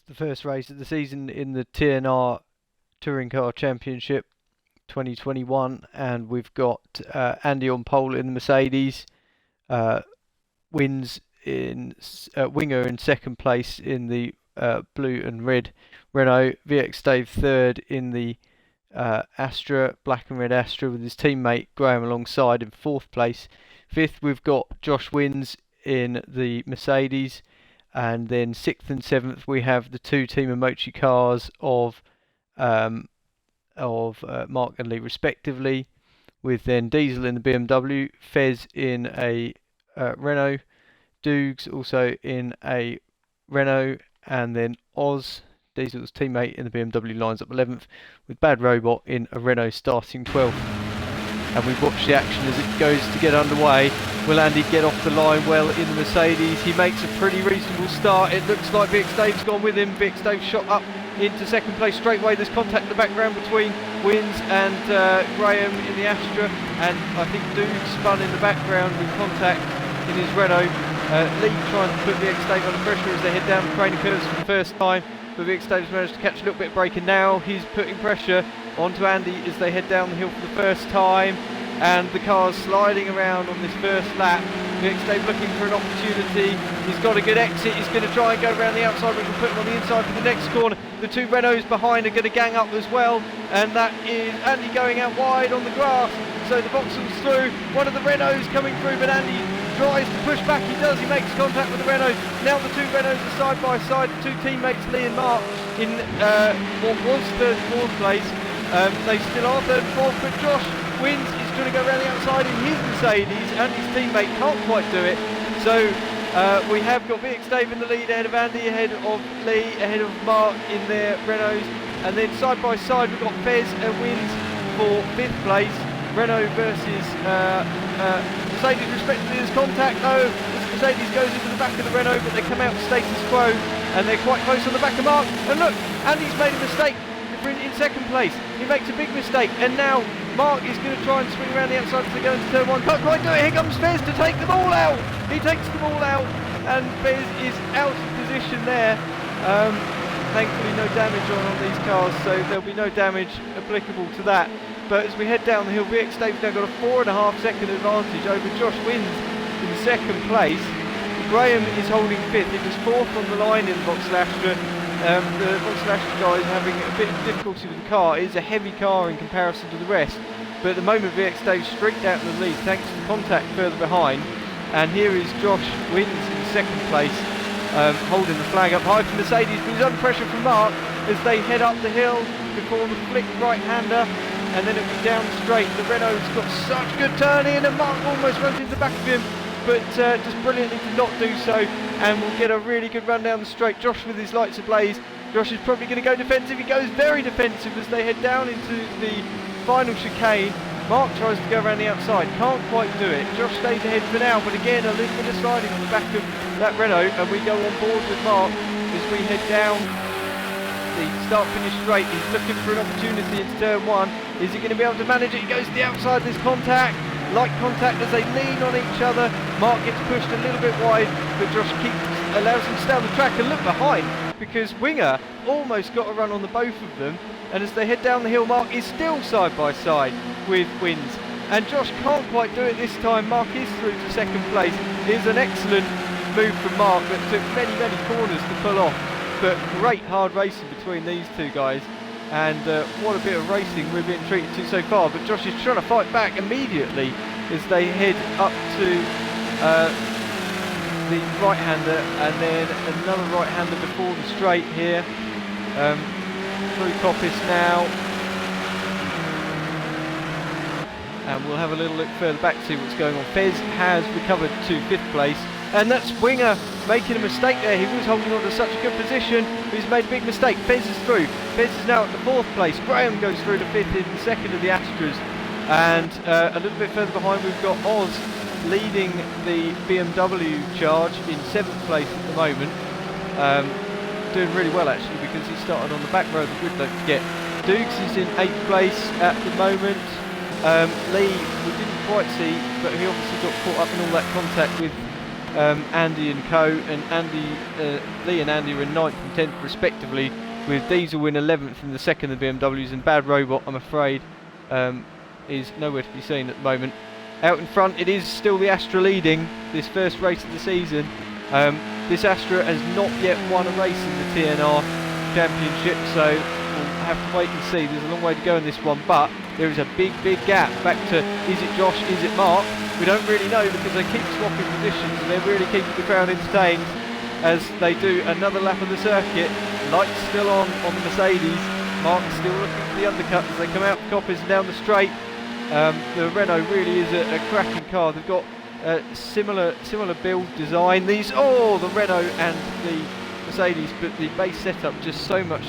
the first race of the season in the TNR Touring Car Championship 2021, and we've got Andy on pole in the Mercedes, wins in Winger in second place in the blue and red Renault, VX Dave third in the Astra, black and red Astra, with his teammate Graham alongside in fourth place. Fifth we've got Josh Wins in the Mercedes, and then sixth and seventh we have the two Team Emochi cars of Mark and Lee respectively, with then Diesel in the BMW, Fez in a Renault, Dukes also in a Renault, and then Oz, Diesel's teammate in the BMW, lines up 11th, with Bad Robot in a Renault starting 12th. And we watch the action as it goes to get underway. Will Andy get off the line well in the Mercedes? He makes a pretty reasonable start. It looks like VX Dave's gone with him. VX Dave shot up into second place straight away. There's contact in the background between Wins and Graham in the Astra, and I think Duke spun in the background with contact in his Renault. Lee trying to put VX Dave under pressure as they head down the training curves for the first time, but VX Dave's managed to catch a little bit of break, and now he's putting pressure onto Andy as they head down the hill for the first time, and the car's sliding around on this first lap. VX Dave looking for an opportunity. He's got a good exit. He's going to try and go around the outside, which will put him on the inside for the next corner. The two Renaults behind are going to gang up as well, and that is Andy going out wide on the grass. So the Vauxhall's through. One of the Renaults coming through, but Andy tries to push back. He does. He makes contact with the Renault. Now the two Renaults are side by side. The two teammates, Lee and Mark, in what was third and fourth place. They still are third and fourth, but Josh Wins is trying to go around the outside in his Mercedes, and his teammate can't quite do it. So we have got VX Dave in the lead ahead of Andy, ahead of Lee, ahead of Mark in their Renaults, and then side by side we've got Fez and Wins for fifth place. Renault versus Mercedes respectively. There's contact though. This Mercedes goes into the back of the Renault, but they come out status quo, and they're quite close on the back of Mark. And look, Andy's made a mistake in second place. He makes a big mistake, and now Mark is going to try and swing around the outside as they go into turn one. Can't quite do it. Here comes Fez to take them all out. He takes them all out, and Fez is out of position there. Thankfully no damage on these cars, so there'll be no damage applicable to that. But as we head down the hill, VX Dave's now got a 4.5 second advantage over Josh Wins in second place. Graham is holding fifth. He was fourth on the line in the Vauxhall Astra. The Vauxhall Astra guy is having a bit of difficulty with the car. It is a heavy car in comparison to the rest, but at the moment VX Dave streaked out in the lead thanks to contact further behind. And here is Josh Wins in second place, holding the flag up high for Mercedes, but he's under pressure from Mark as they head up the hill before the flick right-hander, and then it'll be down straight. The Renault's got such good turning, and Mark almost runs into the back of him, but just brilliantly did not do so, and we'll get a really good run down the straight. Josh with his lights ablaze. Josh is probably going to go defensive. He goes very defensive as they head down into the final chicane. Mark tries to go around the outside, can't quite do it. Josh stays ahead for now, but again a little bit of sliding on the back of that Renault, and we go on board with Mark as we head down the start-finish straight. He's looking for an opportunity into turn one. Is he going to be able to manage it? He goes to the outside. There's contact, light contact as they lean on each other. Mark gets pushed a little bit wide, but Josh allows him to stay on the track and look behind, because Winger almost got a run on the both of them. And as they head down the hill, Mark is still side by side with Wins, and Josh can't quite do it this time. Mark is through to second place. It is an excellent move from Mark that took many corners to pull off, but great hard racing between these two guys, and what a bit of racing we're being treated to so far. But Josh is trying to fight back immediately as they head up to the right-hander, and then another right-hander before the straight here. Through Coppice now, and we'll have a little look further back to see what's going on. Fez has recovered to fifth place, and that's Winger making a mistake there. He was holding on to such a good position, but he's made a big mistake. Fez is through. Fez is now at the fourth place. Graham goes through to fifth in the second of the Astras, and a little bit further behind we've got Oz leading the BMW charge in seventh place at the moment. Doing really well actually, because he started on the back row of the grid, don't forget. Dukes is in 8th place at the moment. Lee we didn't quite see, but he obviously got caught up in all that contact with Andy and Co. And Lee and Andy are in 9th and 10th respectively, with Diesel in 11th in the second of the BMWs, and Bad Robot, I'm afraid, is nowhere to be seen at the moment. Out in front, it is still the Astra leading this first race of the season. This Astra has not yet won a race in the TNR Championship, so we'll have to wait and see. There's a long way to go in this one, but there is a big gap back to, is it Josh, is it Mark? We don't really know, because they keep swapping positions and they're really keeping the crowd entertained as they do another lap of the circuit. Lights still on the Mercedes. Mark's still looking for the undercut as they come out the coppers and down the straight. The Renault really is a cracking car. They've got similar build design. The Renault and the Mercedes, but the base setup just so much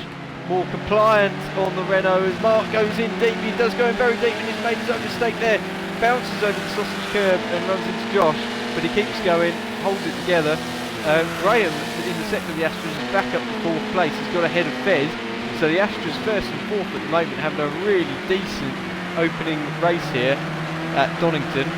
more compliant on the Renault as Mark goes in deep. He does go in very deep and he's made his own mistake there. Bounces over the sausage curb and runs into Josh, but he keeps going, holds it together. Graham in the second of the Astras is back up to 4th place. He's got ahead of Fez. So the Astras 1st and 4th at the moment, having a really decent opening race here at Donington.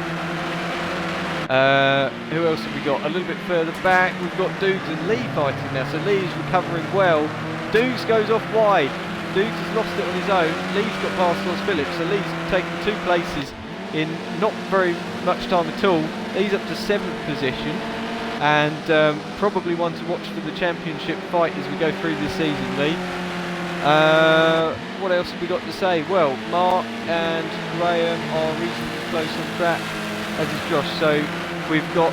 Who else have we got? A little bit further back, we've got Dukes and Lee fighting now. So Lee's recovering well. Dukes goes off wide. Dukes has lost it on his own. Lee's got past Los Phillips, so Lee's taken 2 places in not very much time at all. He's up to 7th position, and probably one to watch for the championship fight as we go through this season, Lee. What else have we got to say? Well, Mark and Graham are reasonably close on track, as is Josh. So we've got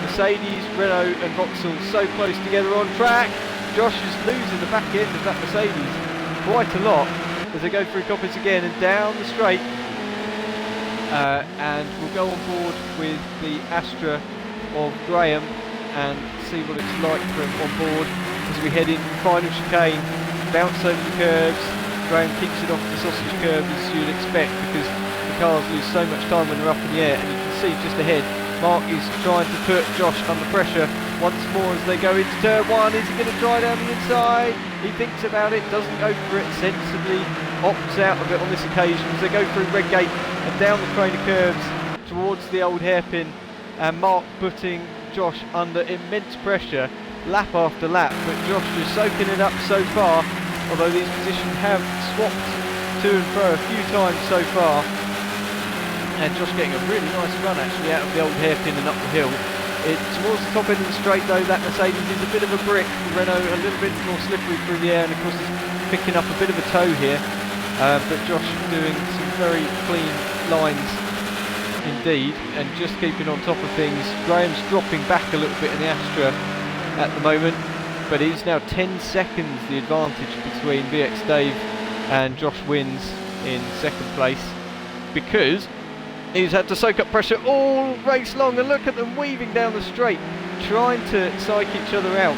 Mercedes, Renault and Vauxhall so close together on track. Josh is losing the back end of that Mercedes quite a lot as they go through coppers again and down the straight. And we'll go on board with the Astra of Graham and see what it's like from on board as we head in final chicane. Bounce over the curbs. Graham kicks it off the sausage curb as you'd expect, because the cars lose so much time when they're up in the air. And you can see just ahead, Mark is trying to put Josh under pressure once more as they go into turn 1. Is he going to try down the inside? He thinks about it, doesn't go for it, sensibly opts out of it on this occasion as they go through Redgate and down the train of curbs towards the old hairpin, and Mark putting Josh under immense pressure lap after lap, but Josh just soaking it up so far, although these positions have swapped to and fro a few times so far. And Josh getting a really nice run actually out of the old hairpin and up the hill. Towards the top end of the straight though, that Mercedes is a bit of a brick. The Renault a little bit more slippery through the air, and of course it's picking up a bit of a toe here. But Josh doing some very clean lines indeed, and just keeping on top of things. Graham's dropping back a little bit in the Astra at the moment, but he's now 10 seconds the advantage between VX Dave and Josh Wins in 2nd place, because he's had to soak up pressure all race long. And look at them weaving down the straight, trying to psych each other out,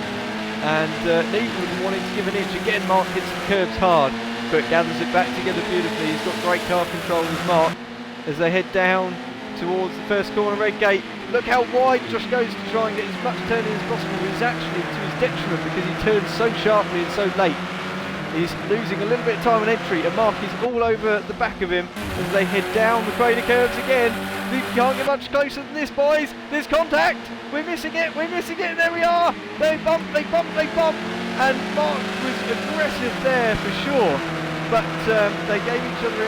and neither of them wanting to give an inch. Again, Mark hits the curbs hard, but gathers it back together beautifully. He's got great car control with Mark as they head down towards the first corner, Redgate. Look how wide Josh goes to try and get as much turning as possible, but it's actually to his detriment because he turns so sharply and so late. He's losing a little bit of time on entry, and Mark is all over the back of him as they head down the crater curves again. You can't get much closer than this, boys. There's contact. We're missing it. There we are. They bump. And Mark was aggressive there for sure, but they gave each other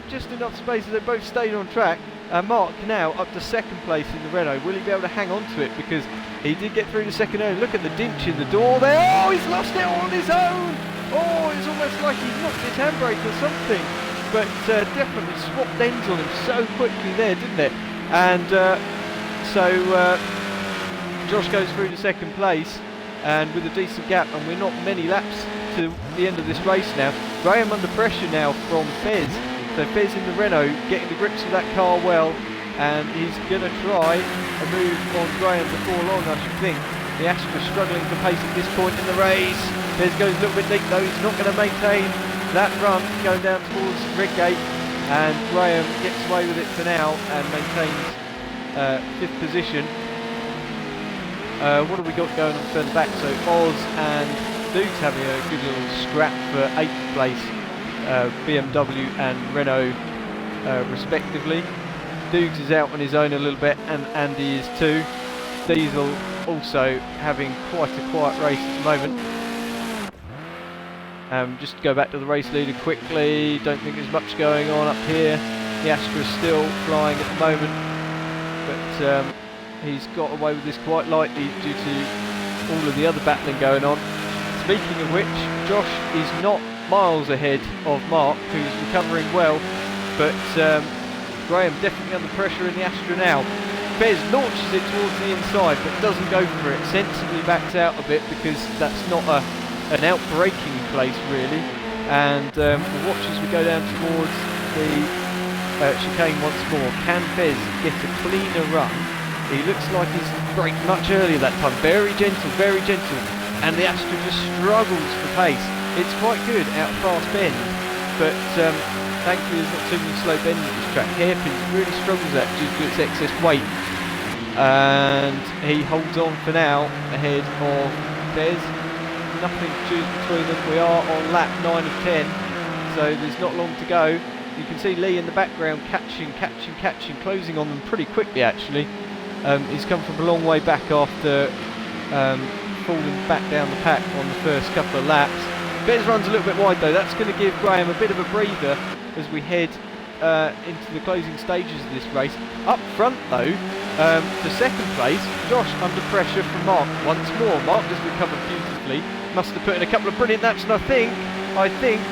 just enough space as they both stayed on track. Mark now up to 2nd place in the Renault. Will he be able to hang on to it? Because he did get through the second early. Look at the dinch in the door there. Oh, he's lost it all on his own. Oh, it's almost like he knocked his handbrake or something. But definitely swapped ends on him so quickly there, didn't it? And so Josh goes through to 2nd place, and with a decent gap, and we're not many laps to the end of this race now. Graham under pressure now from Fez. So Fez in the Renault getting the grips of that car well, and he's going to try a move on Graham before long, I should think. The Astra struggling for pace at this point in the race. Fez goes a little bit deep though, he's not going to maintain that run going down towards Redgate, and Graham gets away with it for now and maintains 5th position. What have we got going on further back? So Oz and Dukes having a good little scrap for 8th place, BMW and Renault respectively. Dukes is out on his own a little bit, and Andy is too. Diesel also having quite a quiet race at the moment. Just to go back to the race leader quickly, don't think there's much going on up here. The Astra's still flying at the moment, but he's got away with this quite lightly due to all of the other battling going on. Speaking of which, Josh is not miles ahead of Mark, who's recovering well, but Graham definitely under pressure in the Astra now. Fez launches it towards the inside but doesn't go for it, sensibly backs out a bit because that's not an out-braking place really, and we'll watch as we go down towards the chicane once more. Can Fez get a cleaner run? He looks like he's braked much earlier that time, very gentle, and the Astra just struggles for pace. It's quite good out fast bend, but thankfully there's not too many slow bends at this track. Hairpins really struggles at due to its excess weight, and he holds on for now ahead of Fez. Nothing to choose between them. We are on lap 9 of 10, so there's not long to go. You can see Lee in the background catching, closing on them pretty quickly actually. He's come from a long way back after falling back down the pack on the first couple of laps. Fez runs a little bit wide though. That's going to give Graham a bit of a breather as we head into the closing stages of this race. Up front though, to second place, Josh under pressure from Mark once more. Mark has recovered beautifully, must have put in a couple of brilliant laps, and I think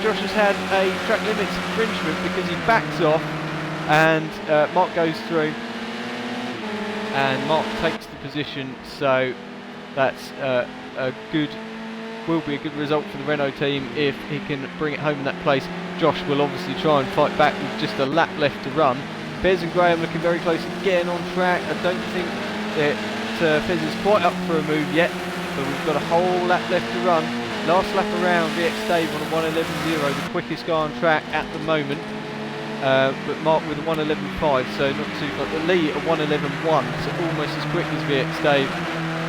Josh has had a track limits infringement because he backs off and Mark goes through and Mark takes the position, so that's will be a good result for the Renault team if he can bring it home in that place. Josh will obviously try and fight back with just a lap left to run. Fez and Graham looking very close again on track. I don't think that Fez is quite up for a move yet, but we've got a whole lap left to run. Last lap around, VX Dave on a 1:11.0, the quickest guy on track at the moment, but Mark with a 1:11.5, so not too far. But Lee a 1:11.1, so almost as quick as VX Dave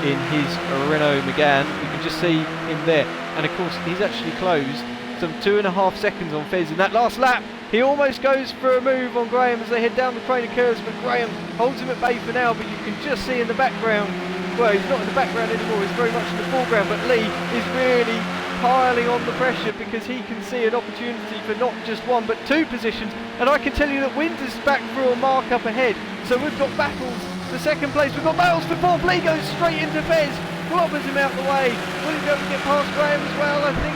in his Renault Megane. You can just see him there, and of course he's actually closed some 2.5 seconds on Fez in that last lap. He almost goes for a move on Graham as they head down the crane of curves, but Graham holds him at bay for now. But you can just see in the background, well, he's not in the background anymore, he's very much in the foreground, but Lee is really piling on the pressure because he can see an opportunity for not just one but two positions. And I can tell you that Wind is back through a Mark up ahead, so we've got battles for second place, we've got battles for fourth. Lee goes straight into Fez, clobbers him out the way. Will he be able to get past Graham as well? I think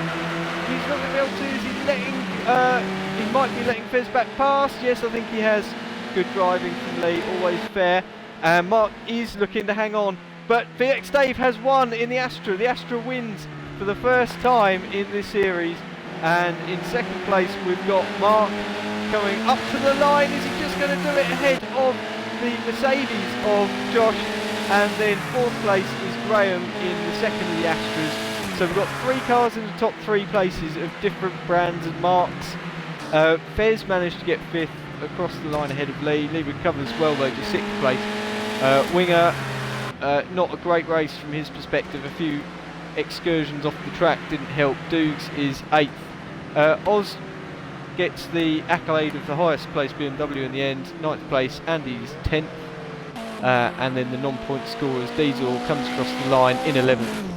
he's not going to be able to. Is he letting he might be letting Fez back past? Yes, I think he has. Good driving from Lee, always fair. And Mark is looking to hang on, but VX Dave has won in the Astra. The Astra wins for the first time in this series, and in second place we've got Mark coming up to the line. Is he just going to do it ahead of the Mercedes of Josh? And then fourth place is Graham in the second of the Astras. So we've got 3 cars in the top 3 places of different brands and marks. Fez managed to get 5th across the line ahead of Lee. Lee recovers well though to 6th place. Winger, not a great race from his perspective. A few excursions off the track didn't help. Dukes is 8th. Oz gets the accolade of the highest place BMW in the end, 9th place. Andy's 10th. And then the non-point scorers, Diesel comes across the line in 11th.